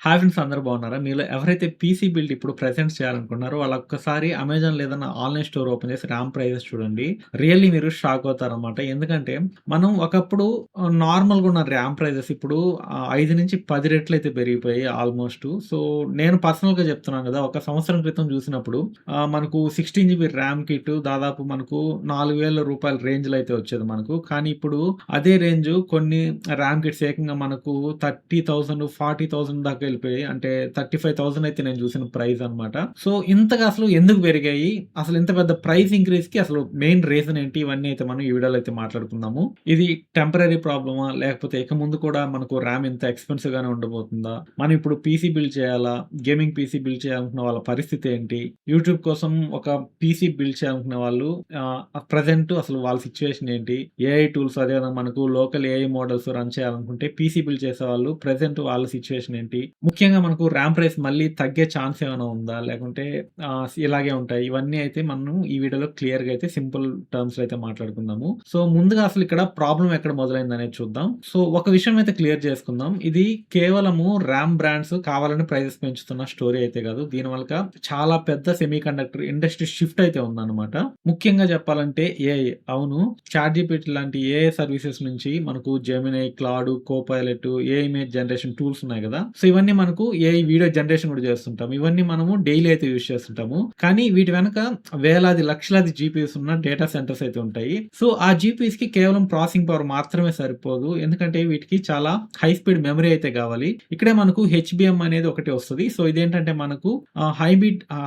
Hi friends, అందరూ బాగున్నారా? మీలో ఎవరైతే పీసీ బిల్డ్ ఇప్పుడు ప్రెజెంట్ చేయాలనుకుంటున్నారో వాళ్ళొక్కసారి అమెజాన్‌లో ఏదన్నా ఆన్‌లైన్ స్టోర్ ఓపెన్ చేసి ర్యామ్ ప్రైజెస్ చూడండి. రియల్లీ మీరు షాక్ అవుతారనమాట. ఎందుకంటే మనం ఒకప్పుడు నార్మల్‌గా ఉన్న ర్యామ్ ప్రైజెస్ ఇప్పుడు 5-10 రెట్లయితే పెరిగిపోయాయి ఆల్‌మోస్ట్. సో, నేను పర్సనల్‌గా చెప్తున్నాను కదా! ఒక సంవత్సరం క్రితం చూసినప్పుడు మనకు 16 జీబీ ర్యామ్ కిట్ దాదాపు మనకు రూ. 4,000 రేంజ్‌లో అయితే వచ్చేది మనకు. కానీ ఇప్పుడు అదే రేంజ్ కొన్ని ర్యామ్ కిట్స్ ఏకంగా మనకు 30,000, 40,000 దాకా వెళ్ళిపోయాయి. అంటే 35,000 అయితే నేను చూసిన ప్రైస్ అన్నమాట. సో, ఇంతగా అసలు ఎందుకు పెరిగాయి? అసలు ఇంత పెద్ద ప్రైస్ ఇంక్రీజ్‌కి అసలు మెయిన్ రీజన్ ఏంటి? ఇవన్నీ అయితే మనం ఈ వీడియోలో అయితే మాట్లాడుకుందాము. ఇది టెంపరరీ ప్రాబ్లమా? లేకపోతే ఇక ముందు కూడా మనకు ర్యామ్ ఇంత ఎక్స్‌పెన్సివ్ గానే ఉండబోతుందా? మనం ఇప్పుడు పీసీ బిల్డ్ చేయాలా? గేమింగ్ పీసీ బిల్డ్ చేయాలనుకున్న వాళ్ళ పరిస్థితి ఏంటి? యూట్యూబ్ కోసం ఒక పీసీ బిల్డ్ చేయాలనుకునే వాళ్ళు ప్రెజెంట్ అసలు వాళ్ళ సిట్యుయేషన్ ఏంటి? ఏఐ టూల్స్ అదేవిధంగా మనకు లోకల్ ఏఐ మోడల్స్ రన్ చేయాలనుకుంటే పీసీ బిల్డ్ చేసేవాళ్ళు ప్రెజెంట్ వాళ్ళ సిట్యుయేషన్ ఏంటి? ముఖ్యంగా మనకు ర్యామ్ ప్రైస్ మళ్ళీ తగ్గే ఛాన్స్ ఏమైనా ఉందా? లేకుంటే ఇలాగే ఉంటాయి. ఇవన్నీ అయితే మనం ఈ వీడియోలో క్లియర్‌గా అయితే సింపుల్ టర్మ్స్‌లో అయితే మాట్లాడుకుందాము. సో, ముందుగా అసలు ఇక్కడ ప్రాబ్లమ్ ఎక్కడ మొదలైందనేది చూద్దాం. సో, ఒక విషయం అయితే క్లియర్ చేసుకుందాం. ఇది కేవలము ర్యామ్ బ్రాండ్స్ కావాలని ప్రైజెస్ పెంచుతున్న స్టోరీ అయితే కాదు. దీనివల్ల చాలా పెద్ద సెమీకండక్టర్ ఇండస్ట్రీ షిఫ్ట్ అయితే ఉందన్నమాట. ముఖ్యంగా చెప్పాలంటే ఏఐ. అవును. చాట్‌జీపీటీ లాంటి ఏఐ సర్వీసెస్ నుంచి మనకు Gemini, Claude, Copilot, AI image generation tools ఉన్నాయి గదా! సో, ఇవన్నీ మనకు ఏఐ వీడియో జనరేషన్ కూడా చేస్తుంటాం. ఇవన్నీ మనము డైలీ అయితే యూజ్ చేస్తుంటాము. కానీ వీటి వెనక వేలాది, లక్షలాది జీపీఎస్ ఉన్న డేటా సెంటర్స్ అయితే ఉంటాయి. సో, ఆ జీపీఎస్‌కి కేవలం ప్రాసెసింగ్ పవర్ మాత్రమే సరిపోదు. ఎందుకంటే వీటికి చాలా హై స్పీడ్ మెమరీ అయితే కావాలి. ఇక్కడే మనకు హెచ్‌బీఎం అనేది ఒకటి వస్తది. సో, ఇదేంటంటే మనకు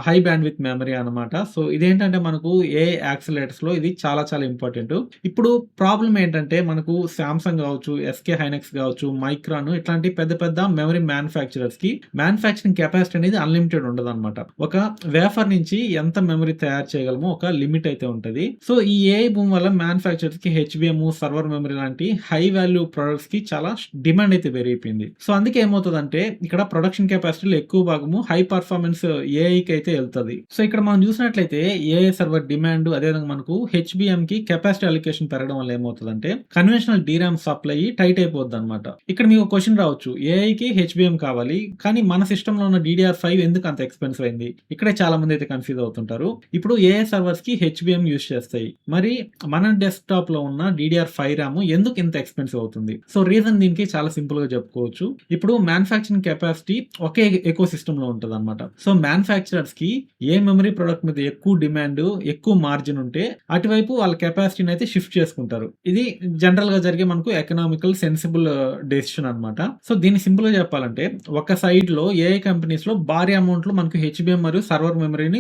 హై బ్యాండ్‌విడ్త్ మెమరీ అన్నమాట. సో, ఇదేంటంటే మనకు ఏఐ యాక్సిలరేటర్స్‌లో ఇది చాలా చాలా ఇంపార్టెంట్. ఇప్పుడు ప్రాబ్లమ్ ఏంటంటే మనకు సామ్‌సంగ్ గావచ్చు, ఎస్‌కే హైనెక్స్ గావచ్చు, మైక్రాన్ ఇట్లాంటి పెద్ద పెద్ద మెమరీ మ్యానుఫ్యాక్చరర్స్‌కి మ్యానుఫ్యాక్చరింగ్ కెపాసిటీ అనేది అన్‌లిమిటెడ్ ఉండదన్నమాట. ఒక వేఫర్ నుంచి ఎంత మెమరీ తయారు చేయగలమో ఒక లిమిట్ అయితే ఉంటది. సో, ఈ ఏఐ బూమ్ వల్ల మ్యానుఫ్యాక్చరర్స్‌కి హెచ్‌బీఎం, సర్వర్ మెమరీ లాంటి హై వాల్యూ ప్రొడక్ట్స్‌కి చాలా డిమాండ్ అయితే పెరిగిపోయింది. సో, అందుకే ఏమవుతదంటే ఇక్కడ ప్రొడక్షన్ కెపాసిటీలో ఎక్కువ భాగము హై పర్ఫార్మెన్స్ ఏఐకి అయితే ఎళ్తది. సో, ఇక్కడ మనం చూసినట్లయితే ఏఐ సర్వర్ డిమాండ్ అదేవిధంగా మనకు హెచ్‌బీఎంకి కెపాసిటీ అలొకేషన్ పెరగడం వల్ల ఏమవుతదంటే కన్వెన్షనల్ డీరామ్ సప్లై టైట్ అయిపోద్దన్నమాట. ఇక్కడ మీకు క్వెషన్ రావచ్చు. ఏఐకి హెచ్‌బీఎం కావాలి. కానీ మన సిస్టమ్‌లో ఉన్న DDR5 ఎందుకు అంత ఎక్స్‌పెన్సివ్ అయింది? ఇక్కడే చాలా మంది అయితే కన్‌ఫ్యూజ్ అవుతుంటారు. ఇప్పుడు ఏఐ సర్వర్స్‌కి హెచ్‌బీఎం యూజ్ చేస్తాయి. మరి మన డెస్క్‌టాప్‌లో ఉన్న DDR5 ర్యామ్ ఎందుకు ఇంత ఎక్స్‌పెన్సివ్ అవుతుంది? సో, రీజన్ దీనికి చాలా సింపుల్‌గా చెప్పుకోవచ్చు. ఇప్పుడు మ్యానుఫ్యాక్చరింగ్ కెపాసిటీ ఒకే ఎకో సిస్టమ్‌లో ఉంటదన్నమాట. సో, మ్యానుఫ్యాక్చరర్స్‌కి ఏ మెమరీ ప్రొడక్ట్ మీద ఎక్కువ డిమాండ్, ఎక్కువ మార్జిన్ ఉంటే అటువైపు వాళ్ళ కెపాసిటీని అయితే షిఫ్ట్ చేసుకుంటారు. ఇది జనరల్‌గా జరిగే మనకు ఎకనామికల్ సెన్సిబుల్ డెసిషన్ అన్నమాట. సో, దీన్ని సింపుల్‌గా చెప్పాలంటే ఒక సైడ్‌లో ఏఐ కంపెనీస్‌లో భారీ అమౌంట్‌లో మనకు హెచ్‌బీఎం మరియు సర్వర్ మెమరీని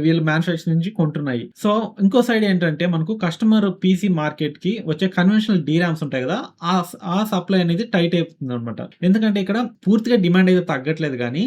వీళ్ళు మ్యానుఫ్యాక్చర్ నుంచి కొంటున్నాయి. సో, ఇంకో సైడ్ ఏంటంటే మనకు కస్టమర్ పీసీ మార్కెట్‌కి వచ్చే కన్వెన్షనల్ డీరామ్స్ ఉంటాయి కదా! ఆ సప్లై అనేది టైట్ అయిపోతుందన్నమాట. ఎందుకంటే ఇక్కడ పూర్తిగా డిమాండ్ అయితే తగ్గట్లేదు గానీ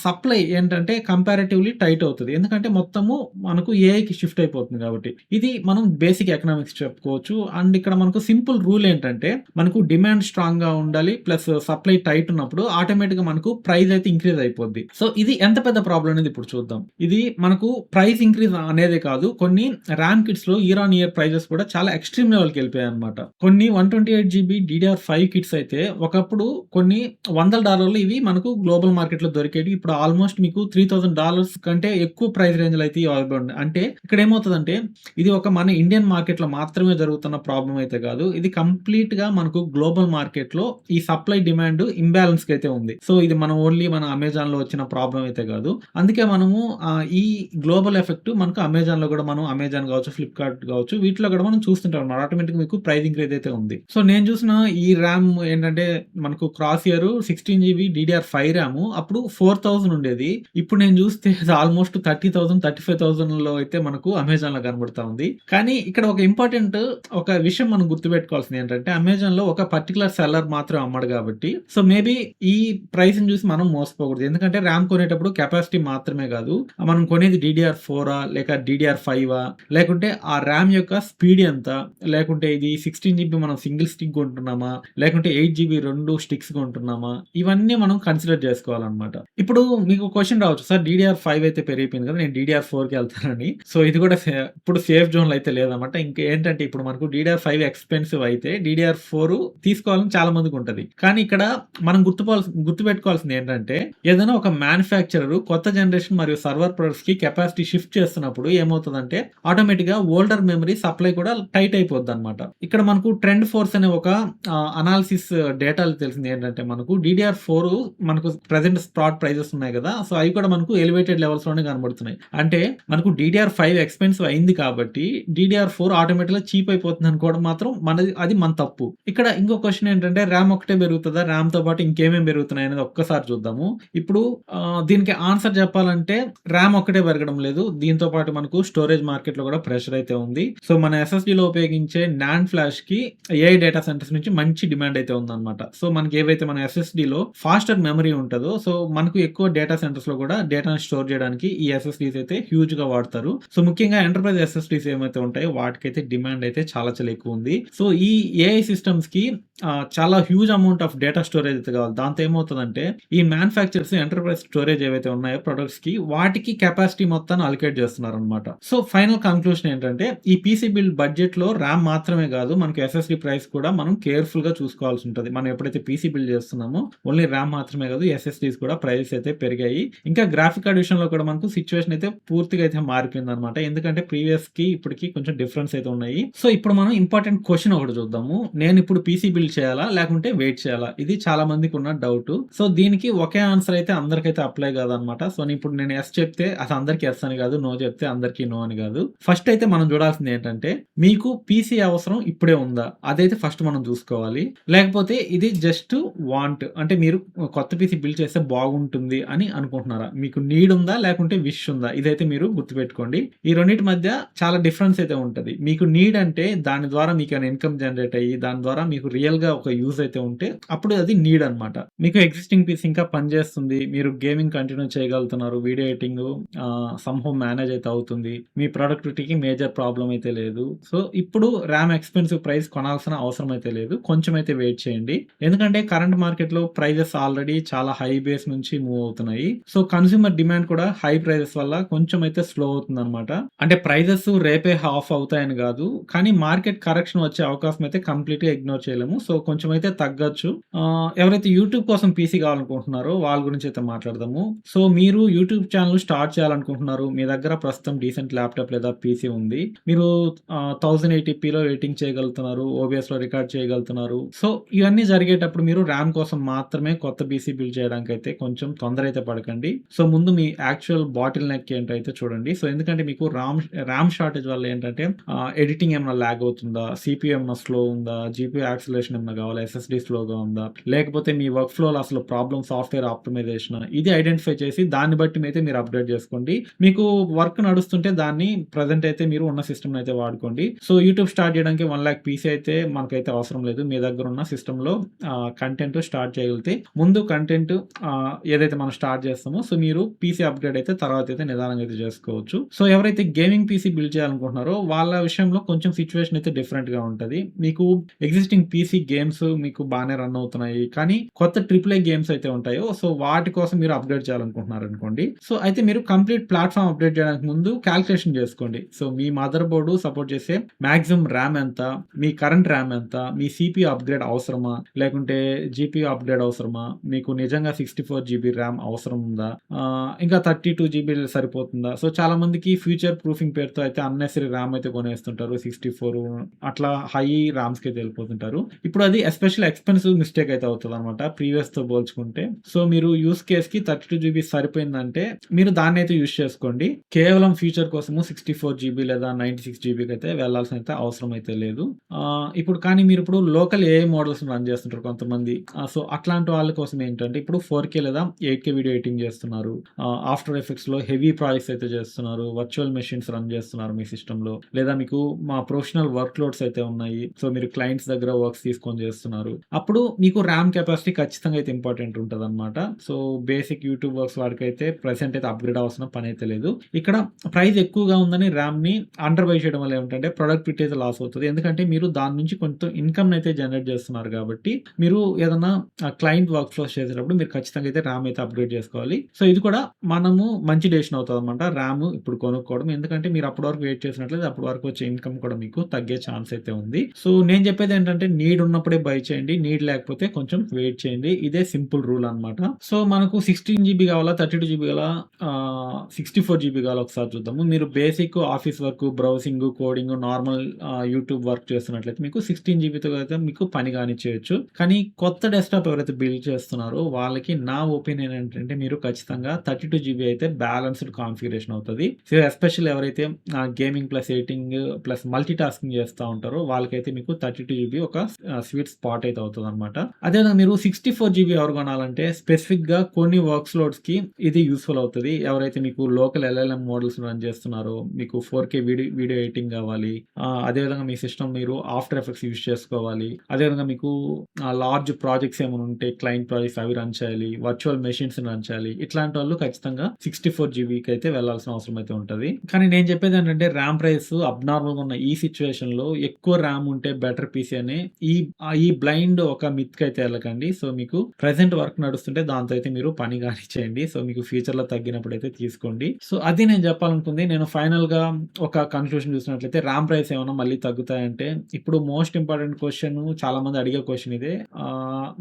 సప్లై ఏంటంటే కంపారిటివ్‌లీ టైట్ అవుతది. ఎందుకంటే మొత్తము మనకు ఏఐకి షిఫ్ట్ అయిపోతుంది కాబట్టి. ఇది మనం బేసిక్ ఎకనామిక్స్ చెప్పుకోవచ్చు. అండ్ ఇక్కడ మనకు సింపుల్ రూల్ ఏంటంటే మనకు డిమాండ్ స్ట్రాంగ్‌గా ఉండాలి. ప్లస్ సప్లై టైట్ ఉన్నప్పుడు ఆటోమేటిక్‌గా మనకు ప్రైస్ అయితే ఇంక్రీజ్ అయిపోద్ది. సో, ఇది ఎంత పెద్ద ప్రాబ్లమ్ అనేది ఇప్పుడు చూద్దాం. ఇది మనకు ప్రైస్ ఇంక్రీజ్ అనేదే కాదు. కొన్ని ర్యామ్ కిట్స్‌లో ఇయర్ ఆన్ ఇయర్ ప్రైజెస్ కూడా చాలా ఎక్స్‌ట్రీమ్ లెవెల్‌కి వెళ్ళిపోయాయన్నమాట. కొన్ని 128 జీబీ DDR5 కిట్స్ అయితే ఒకప్పుడు కొన్ని $100 ఇవి మనకు గ్లోబల్ మార్కెట్‌లో దొరికేవి. ఇప్పుడు ఆల్మోస్ట్ మీకు $3,000 కంటే ఎక్కువ ప్రైస్ రేంజ్‌లో అయితే ఇవ్వబడి అంటే ఇక్కడ ఏమవుతదంటే ఇది ఒక మన ఇండియన్ మార్కెట్‌లో మాత్రమే జరుగుతున్న ప్రాబ్లమ్ అయితే కాదు. ఇది కంప్లీట్‌గా మనకు గ్లోబల్ మార్కెట్‌లో ఈ సప్లై డిమాండ్ ఇంబాలెన్స్‌కి అయితే ఉంది. సో, ఇది మనం ఓన్లీ మన అమెజాన్‌లో వచ్చిన ప్రాబ్లమ్ అయితే కాదు. అందుకే మనము ఈ గ్లోబల్ ఎఫెక్ట్ మనకు అమెజాన్‌లో కూడా మనం అమెజాన్ కావచ్చు, ఫ్లిప్‌కార్ట్ కావచ్చు వీటిలో కూడా మనం చూస్తుంటాం అన్నమాట. ఆటోమేటిక్‌గా మీకు ప్రైస్ ఇంక్రీజ్ అయితే ఉంది. సో, నేను చూసిన ఈ ర్యామ్ ఏంటంటే మనకు cross year 16 GB DDR5 RAM అప్పుడు 4000 ఉండేది. ఇప్పుడు నేను చూస్తే అది ఆల్మోస్ట్ 30,000, 35,000లో అయితే మనకు అమెజాన్‌లో కనబడతా ఉంది. కానీ ఇక్కడ ఒక విషయం మనం గుర్తుపెట్టుకోవాల్సింది ఏంటంటే అమెజాన్‌లో ఒక పర్టిక్యులర్ సెల్లర్ మాత్రమే అమ్మడు కాబట్టి సో, మేబీ ఈ ప్రైస్‌ని చూసి మనం మోసపోకూడదు. ఎందుకంటే ర్యామ్ కొనేటప్పుడు కెపాసిటీ మాత్రమే కాదు. మనం కొనేది DDR4 లేక DDR5 లేకుంటే ఆ ర్యామ్ యొక్క స్పీడ్ ఎంత? లేకుంటే ఇది 16 జీబీ మనం సింగిల్ స్టిక్ కొంటున్నామా? లేకుంటే 8 జీబీ 2 స్టిక్స్ కొంటున్నామా? ఇవన్నీ మనం కన్సిడర్ చేసుకోవాలన్నమాట. ఇప్పుడు మీకు క్వెషన్ రావచ్చు. సార్ DDR5 అయితే పెరిగిపోయింది కదా! నేను DDR4కి వెళ్తానని. సో, ఇది కూడా ఇప్పుడు సేఫ్ జోన్‌లో అయితే లేదన్నమాట. ఇంకేంటంటే ఇప్పుడు మనకు DDR5 ఎక్స్‌పెన్సివ్ అయితే DDR4 తీసుకోవాలని చాలా మందికి ఉంటది. కానీ ఇక్కడ మనం గుర్తుపెట్టుకోవాల్సింది ఏంటంటే, ఏదైనా ఒక మ్యానుఫ్యాక్చరర్ కొత్త జనరేషన్ మరియు సర్వర్ ప్రొడక్ట్స్‌కి కెపాసిటీ షిఫ్ట్ చేస్తున్నప్పుడు ఏమవుతదంటే, ఆటోమేటిక్‌గా ఓల్డర్ మెమరీ సప్లై కూడా టైట్ అయిపోద్దనమాట. ఇక్కడ మనకు ట్రెండ్ ఫోర్స్ అనే ఒక అనాలిసిస్ డేటాలో తెలిసింది ఏంటంటే, మనకు డీడీఆర్4 మనకు ప్రెజెంట్ స్పాట్ ప్రైజెస్ ఉన్నాయి కదా! సో, అవి కూడా మనకు ఎలివేటెడ్ లెవెల్స్‌లోనే కనబడుతున్నాయి. అంటే మనకు డీడీఆర్5 ఎక్స్‌పెన్సివ్ అయింది కాబట్టి, డీడీఆర్4 ఆటోమేటిక్‌గా చీప్ అయిపోతుంది అనుకోవడం మాత్రం అది మన తప్పు. ఇక్కడ ఇంకో క్వెషన్ ఏంటంటే, ర్యామ్ ఒకటే పెరుగుతదా? ర్యామ్‌తో పాటు ఇంకేమేమి పెరుగుతున్నాయి అనేది ఒక్కసారి చూద్దాము. ఇప్పుడు దీనికి ఆన్సర్ చెప్పాలంటే ర్యామ్ ఒక్కటే పెరగడం లేదు. దీంతో పాటు మనకు స్టోరేజ్ మార్కెట్‌లో కూడా ప్రెషర్ అయితే ఉంది. సో, మన ఎస్ఎస్‌డీలో ఉపయోగించే నాండ్ ఫ్లాష్‌కి ఏఐ డేటా సెంటర్స్ నుంచి మంచి డిమాండ్ అయితే ఉందన్నమాట. సో, మనకి ఏవైతే మన ఎస్ఎస్‌డీలో ఫాస్టర్ మెమరీ ఉంటదో, సో, మనకు ఎక్కువ డేటా సెంటర్స్‌లో కూడా డేటాను స్టోర్ చేయడానికి ఈ ఎస్ఎస్‌డీస్ అయితే హ్యూజ్‌గా వాడతారు. సో, ముఖ్యంగా ఎంటర్‌ప్రైజ్ ఎస్ఎస్‌డీస్ ఏమైతే ఉంటాయో వాటికైతే డిమాండ్ అయితే చాలా ఎక్కువ ఉంది. సో, ఈ ఏఐ సిస్టమ్స్‌కి చాలా huge amount of data storage అయితే కావాలి. దాంతో ఏమవుతదంటే, ఈ మ్యానుఫ్యాక్చరర్స్ ఎంటర్‌ప్రైజ్ స్టోరేజ్ ఏవైతే ఉన్నాయో ప్రొడక్ట్స్‌కి వాటికి కెపాసిటీ మొత్తాన్ని అలొకేట్ చేస్తున్నారన్నమాట. సో, ఫైనల్ కంక్లూజన్ ఏంటంటే, ఈ పీసీ బిల్డ్ బడ్జెట్‌లో ర్యామ్ మాత్రమే కాదు, మనకి ఎస్ఎస్‌డీ ప్రైస్ కూడా మనం కేర్‌ఫుల్‌గా చూసుకోవాల్సి ఉంటది. మనం ఎప్పుడైతే పీసీ బిల్డ్ చేస్తున్నామో ఓన్లీ ర్యామ్ మాత్రమే కాదు, ఎస్ఎస్‌డీస్ కూడా ప్రైసెస్ అయితే పెరిగాయి. ఇంకా గ్రాఫిక్ కార్డ్ విషయంలో కూడా మనకు సిట్యుయేషన్ అయితే పూర్తిగా అయితే మారిపోయిందన్నమాట. ఎందుకంటే ప్రీవియస్‌కి ఇప్పటికి కొంచెం డిఫరెన్స్ అయితే ఉన్నాయి. సో, ఇప్పుడు మనం ఇంపార్టెంట్ క్వెషన్ ఒకటి చూద్దాము. నేను ఇప్పుడు పీసీ బిల్డ్ చేయాలా? లేకుంటే వెయిట్ చేయాలా? ఇది చాలా మందికి ఉన్న డౌట్. సో, దీనికి ఒకే ఆన్సర్ అయితే అందరికైతే అప్లై కాదన్నమాట. సో, ఇప్పుడు నేను యెస్ చెప్తే అది అందరికి యెస్ అని కాదు. నో చెప్తే అందరికి నో అని కాదు. ఫస్ట్ అయితే మనం చూడాల్సింది ఏంటంటే, మీకు పీసీ అవసరం ఇప్పుడే ఉందా? అదైతే ఫస్ట్ మనం చూసుకోవాలి. లేకపోతే ఇది జస్ట్ వాంట్ అంటే మీరు కొత్త పీసీ బిల్డ్ చేస్తే బాగుంటుంది అని అనుకుంటున్నారా? మీకు నీడ్ ఉందా? లేకుంటే విష్ ఉందా? ఇదైతే మీరు గుర్తుపెట్టుకోండి. ఈ రెండిటి మధ్య చాలా డిఫరెన్స్ అయితే ఉంటది. మీకు నీడ్ అంటే దాని ద్వారా మీకేమైనా ఇన్‌కమ్ జనరేట్ అయ్యి, దాని ద్వారా మీకు రియల్‌గా ఒక యూజ్ అయితే ఉంటే అప్పుడు అది నీడ్ అన్నమాట. మీకు ఎగ్జిస్టింగ్ పీసీ ఇంకా పనిచేస్తుంది. మీరు గేమింగ్ కంటిన్యూ చేయగలుగుతున్నారు. వీడియో ఎడిటింగ్ సమ్‌హౌ మేనేజ్ అయితే అవుతుంది. మీ ప్రొడక్టివిటీకి మేజర్ ప్రాబ్లమ్ అయితే లేదు. సో, ఇప్పుడు ర్యామ్ ఎక్స్‌పెన్సివ్ ప్రైస్ కొనాల్సిన అవసరం అయితే లేదు. కొంచెం అయితే వెయిట్ చేయండి. ఎందుకంటే కరెంట్ మార్కెట్‌లో ప్రైజెస్ ఆల్రెడీ చాలా హై బేస్ నుంచి మూవ్ అవుతున్నాయి. సో, కన్స్యూమర్ డిమాండ్ కూడా హై ప్రైజెస్ వల్ల కొంచెం అయితే స్లో అవుతుందన్నమాట. అంటే ప్రైజెస్ రేపే హాఫ్ అవుతాయని కాదు. కానీ మార్కెట్ కరెక్షన్ వచ్చే అవకాశం అయితే కంప్లీట్‌గా ఇగ్నోర్ చేయలేము. సో, కొంచెం అయితే తగ్గొచ్చు. ఎవరైతే యూట్యూబ్ కోసం పీసీ కావాలనుకుంటున్నారో వాళ్ళ గురించి అయితే మాట్లాడదాము. సో, మీరు యూట్యూబ్ ఛానెల్ స్టార్ట్ చేయాలనుకుంటున్నారు. మీ దగ్గర ప్రస్తుతం డీసెంట్ ల్యాప్‌టాప్ లేదా పీసీ ఉంది. మీరు 1080పీలో ఎడిటింగ్ చేయగలుగుతున్నారు. ఓబీఎస్‌లో రికార్డ్ చేయగలుగుతున్నారు. సో, ఇవన్నీ జరిగేటప్పుడు మీరు ర్యామ్ కోసం మాత్రమే కొత్త పీసీ బిల్డ్ చేయడానికైతే కొంచెం తొందర అయితే పడకండి. సో, ముందు మీ యాక్చువల్ బాటిల్ నెక్ ఏంటో అయితే చూడండి. సో, ఎందుకంటే మీకు ర్యామ్ షార్టేజ్ వల్ల ఏంటంటే ఎడిటింగ్ ఏమైనా లాగ్ అవుతుందా? సీపీయూ ఏమైనా స్లో ఉందా? జీపీయూ యాక్సిలరేషన్ ఏమైనా కావాలా? ఎస్ఎస్‌డీ స్లోగా ఉందా? లేకపోతే మీ వర్క్ ఫ్లోలో అసలు ప్రాబ్లమ్ సాఫ్ట్‌వేర్ ఆప్టిమైజేషనా? ఇది ఐడెంటిఫై చేసి దాన్ని బట్టి అయితే మీరు అప్‌డేట్ చేసుకోండి. మీకు వర్క్ నడుస్తుంటే దాన్ని ప్రెజెంట్ అయితే మీరు ఉన్న సిస్టమ్‌ని అయితే వాడుకోండి. సో, యూట్యూబ్ స్టార్ట్ చేయడానికి 1,00,000 పీసీ అయితే మనకైతే అవసరం లేదు. మీ దగ్గర ఉన్న సిస్టమ్‌లో కంటెంట్ స్టార్ట్ చేయగలిగితే ముందు కంటెంట్ ఏదైతే మనం స్టార్ట్ చేస్తామో సో, మీరు పీసీ అప్‌గ్రేడ్ అయితే తర్వాత అయితే నిదానంగా అయితే చేసుకోవచ్చు. సో, ఎవరైతే గేమింగ్ పీసీ బిల్డ్ చేయాలనుకుంటున్నారో వాళ్ళ విషయంలో కొంచెం సిట్యుయేషన్ అయితే డిఫరెంట్‌గా ఉంటది. మీకు ఎగ్జిస్టింగ్ పీసీ గేమ్స్ మీకు బానే రన్ అవుతున్నాయి. కానీ కొత్త ట్రిపుల్ ఏ గేమ్స్ అయితే ఉంటాయో సో, వాటి కోసం మీరు అప్‌గ్రేడ్ చేయాలనుకుంటున్నారనుకోండి. సో, అయితే మీరు కంప్లీట్ ప్లాట్‌ఫార్మ్ అప్‌డేట్ చేయడానికి ముందు కాలిక్యులేషన్ చేసుకోండి. సో, మీ మదర్ బోర్డ్ సపోర్ట్ చేసే మాక్సిమం ర్యామ్ ఎంత? మీ కరెంట్ ర్యామ్ ఎంత? మీ సీపీయూ అప్‌గ్రేడ్ అవసరమా? లేకుంటే జీపీయూ అప్‌గ్రేడ్ అవసరమా? మీకు నిజంగా 64 జీబీ ర్యామ్ అవసరం ఉందా? ఇంకా 32 జీబీ సరిపోతుందా? సో, చాలా మందికి ఫ్యూచర్ ప్రూఫింగ్ పేరుతో అయితే అన్నెసరీ ర్యామ్ అయితే కొనేస్తుంటారు. 64 అట్లా హై ర్యామ్స్‌కి అయితే వెళ్ళిపోతుంటారు. ఇప్పుడు అది ఎస్పెషల్లీ ఎక్స్‌పెన్సివ్ మిస్టేక్ అయితే అవుతదన్నమాట ప్రీవియస్‌తో పోల్చుకుంటే. సో, మీరు యూజ్ కేస్‌కి 32 జీబీ సరిపోయిందంటే మీరు దాన్నైతే యూజ్ చేసుకోండి. కేవలం ఫ్యూచర్ కోసము 64 జీబీ లేదా 96 జీబీకి అయితే వెళ్ళాల్సిన అవసరం అయితే లేదు. ఇప్పుడు కానీ మీరు ఇప్పుడు లోకల్ ఏఐ మోడల్స్ రన్ చేస్తుంటారు కొంతమంది. సో, అట్లాంటి వాళ్ళ కోసం ఏంటంటే ఇప్పుడు 4K లేదా 8K వీడియో ఎడిటింగ్ చేస్తున్నారు. ఆఫ్టర్ ఎఫెక్ట్స్‌లో హెవీ ప్రాజెక్ట్స్ అయితే చేస్తున్నారు. వర్చువల్ మెషిన్స్ రన్ చేస్తున్నారు మీ సిస్టమ్‌లో. లేదా మీకు మా ప్రొఫెషనల్ వర్క్ లోడ్స్ అయితే ఉన్నాయి. సో, మీరు క్లయింట్స్ దగ్గర వర్క్స్ తీసుకొని చేస్తున్నారు. అప్పుడు మీకు ర్యామ్ కెపాసిటీ ఖచ్చితంగా అయితే ఇంపార్టెంట్ ఉంటదన్నమాట. సో, బేసిక్ యూట్యూబ్ వర్క్స్ వాడికైతే ప్రెజెంట్ అయితే అప్‌గ్రేడ్ అవ్వాల్సిన పని అయితే లేదు. ఇక్కడ ప్రైస్ ఎక్కువగా ఉందని ర్యామ్‌ని అండర్ బై చేయడం వల్ల ఏమిటంటే ప్రొడక్టివిటీ అయితే లాస్ అవుతది. ఎందుకంటే మీరు దాని నుంచి కొంత ఇన్‌కమ్‌ని అయితే జనరేట్ చేస్తున్నారు కాబట్టి మీరు ఏదన్నా క్లయింట్ వర్క్ ఫ్లోస్ చేసేటప్పుడు మీరు ఖచ్చితంగా అయితే ర్యామ్ అయితే అప్‌గ్రేడ్ చేసుకోవాలి. సో, ఇది కూడా మనము మంచి డెసిషన్ అవుతదన్నమాట. ర్యామ్ ఇప్పుడు కొనుక్కోవడం. ఎందుకంటే మీరు అప్పటి వరకు వెయిట్ చేసినట్లయితే అప్పటి వరకు వచ్చే ఇన్‌కమ్ కూడా మీకు తగ్గే ఛాన్స్ అయితే ఉంది. సో, నేను చెప్పేది ఏంటంటే నీడ్ ఉన్నప్పుడే బై చేయండి. నీడ్ లేకపోతే కొంచెం వెయిట్ చేయండి. ఇదే సింపుల్ రూల్ అనమాట. సో, మనకు 16 జీబీ కావాలా? 32 జీబీ కావాలా? 64 జీబీ కావాలా? ఒకసారి చూద్దాము. మీరు basic office work, browsing, coding, normal YouTube work చేస్తున్నట్లయితే మీకు 16 జీబీతో అయితే మీకు పని కానిచ్చేయొచ్చు. కానీ కొత్త డెస్క్‌టాప్ ఎవరైతే బిల్డ్ చేస్తున్నారో వాళ్ళకి నా ఒపీనియన్ ఏంటంటే మీరు ఖచ్చితంగా 32 జీబీ అయితే బ్యాలెన్స్‌డ్ కాన్ఫిగరేషన్ అవుతది. సో, ఎస్పెషల్లీ ఎవరైతే gaming plus editing plus multi tasking చేస్తా ఉంటారో వాళ్ళకైతే మీకు 32 జీబీ ఒక స్వీట్ స్పాట్ అయితే అవుతదనమాట. అదేవిధంగా మీరు 64 జీబీ ఎవరు కొనాలంటే స్పెసిఫిక్‌గా కొన్ని వర్క్స్ లోడ్స్‌కి ఇది యూజ్‌ఫుల్ అవుతది. ఎవరైతే మీకు లోకల్ ఎల్ఎల్ఎం మోడల్స్ రన్ చేస్తున్నారో, మీకు 4కే వీడియో ఎడిటింగ్ కావాలి. అదేవిధంగా మీ సిస్టమ్ మీరు ఆఫ్టర్ ఎఫెక్ట్స్ యూజ్ చేసుకోవాలి. అదేవిధంగా మీకు లార్జ్ ప్రాజెక్ట్స్ ఏమైనా ఉంటే క్లయింట్ ప్రాజెక్ట్స్ అవి రన్ చేయాలి. వర్చువల్ మెషిన్స్ రన్ చేయాలి. ఇట్లాంటి వాళ్ళు ఖచ్చితంగా 64 జీబీకి అయితే వెళ్ళాల్సిన అవసరం అయితే ఉంటది. కానీ నేను చెప్పేది ఏంటంటే ర్యామ్ ప్రైస్ అబ్నార్మల్‌గా ఉన్న ఈ సిట్యుయేషన్‌లో ఎక్కువ ర్యామ్ ఉంటే బెటర్ పీసీ అని ఈ బ్లైండ్ ఒక మిత్‌కైతే ఎళ్ళకండి. సో, మీకు ప్రెజెంట్ వర్క్ నడుస్తుంటే దాంతో అయితే మీరు పని కానిచ్చేయండి. సో, మీకు ఫ్యూచర్‌లో తగ్గినప్పుడైతే తీసుకోండి. సో, అది నేను చెప్పాలనుకుంది. నేను ఫైనల్‌గా ఒక కన్క్లూషన్ చూసినట్లయితే ర్యామ్ ప్రైస్ ఏమన్నా మళ్ళీ తగ్గుతాయంటే ఇప్పుడు మోస్ట్ ఇంపార్టెంట్ క్వెషన్ చాలామంది అడిగే క్వెషన్ ఇదే.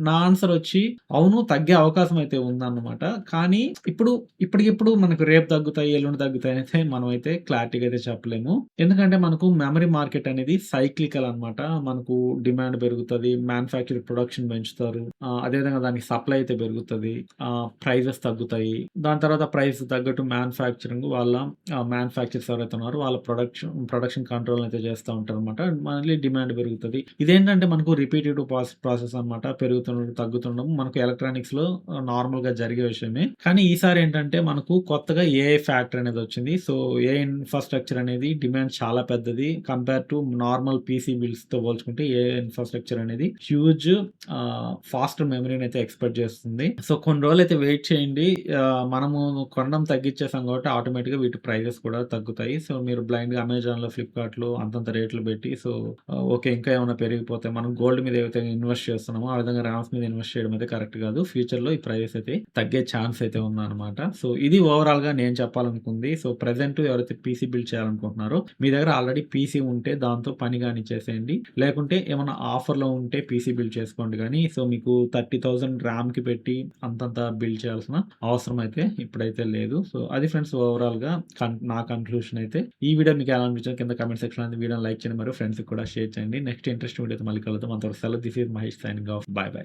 నా ఆన్సర్ వచ్చి అవును తగ్గే అవకాశం అయితే ఉందన్నమాట. కానీ ఇప్పటికిప్పుడు మనకు రేపు తగ్గుతాయి, ఎల్లుండి తగ్గుతాయి అయితే మనమైతే క్లారిటీగా అయితే చెప్పలేము. ఎందుకంటే మనకు మెమరీ మార్కెట్ అనేది సైక్లికల్ అన్నమాట. మనకు డిమాండ్ పెరుగుతది. మ్యానుఫ్యాక్చర్ ప్రొడక్షన్ పెంచుతారు. అదేవిధంగా దానికి సప్లై అయితే పెరుగుతది. ప్రైజెస్ తగ్గుతాయి. దాని తర్వాత ప్రైస్ తగ్గట్టు మ్యానుఫ్యాక్చరింగ్ వాళ్ళ మ్యానుఫ్యాక్చరర్స్ ఎవరైతే ఉన్నారో వాళ్ళ ప్రొడక్షన్ కంట్రోల్ అయితే చేస్తా ఉంటారన్నమాట. మళ్ళీ డిమాండ్ పెరుగుతది. ఇదేంటంటే మనకు రిపీటెడ్ ప్రాసెస్ అన్నమాట. పెరుగుతుండడం, తగ్గుతుండడం మనకు ఎలక్ట్రానిక్స్‌లో నార్మల్‌గా జరిగే విషయమే. కానీ ఈసారి ఏంటంటే మనకు కొత్తగా ఏఐ ఫ్యాక్టర్ అనేది వచ్చింది. సో, ఏఐ ఇన్‌ఫ్రాస్ట్రక్చర్ అనేది డిమాండ్ చాలా పెద్దది. కంపేర్ టు నార్మల్ పీసీ బిల్డ్స్‌తో పోల్చుకుంటే ఏఐ ఇన్‌ఫ్రాస్ట్రక్చర్ అనేది హ్యూజ్ ఫాస్ట్ మెమరీని అయితే ఎక్స్‌పెక్ట్ చేస్తుంది. సో, కొన్ని రోజులైతే వెయిట్ చేయండి. మనము కొనడం తగ్గించేసాం కాబట్టి ఆటోమేటిక్‌గా వీటి ప్రైజెస్ కూడా తగ్గుతాయి. సో, మీరు బ్లైండ్‌గా అమెజాన్‌లో, ఫ్లిప్‌కార్ట్‌లో అంతంత రేట్లు పెట్టి సో, ఓకే. ఇంకా ఏమైనా పెరిగిపోతే మనం గోల్డ్ మీద ఏవైతే ఇన్వెస్ట్ చేస్తున్నామో ఆ విధంగా ర్యామ్స్ మీద ఇన్వెస్ట్ చేయడం అయితే కరెక్ట్ కాదు. ఫ్యూచర్‌లో ఈ ప్రైజెస్ అయితే తగ్గే ఛాన్స్ అయితే ఉందన్నమాట. సో, ఇది ఓవరాల్‌గా నేను చెప్పాలనుకుంది. సో, ప్రెజెంట్ ఎవరైతే పీసీ బిల్డ్ చేయాలనుకుంటున్నారో మీ దగ్గర ఆల్రెడీ పీసీ ఉంటే దాంతో పని కానిచ్చేసేయండి. లేకుంటే ఏమన్నా ఆఫర్‌లో ఉంటే పీసీ బిల్డ్ చేసుకోండి గానీ సో, మీకు 30,000 ర్యామ్‌కి పెట్టి అంతంత బిల్డ్ చేయాల్సిన అవసరం అయితే ఇప్పుడైతే లేదు. సో, అది ఫ్రెండ్స్ ఓవరాల్‌గా నా కన్క్లూషన్ అయితే. ఈ వీడియో మీకు ఎలా అనిపించిందో కింద కామెంట్ సెక్షన్‌లో వీడియోని లైక్ చేయండి మరియు ఫ్రెండ్స్‌కి కూడా షేర్ చేయండి. నెక్స్ట్ ఇంట్రెస్టింగ్ వీడియోతో మళ్ళీ కలుద్దాం. అంతవరకు సెలవు. This is Mahesh signing off. By by.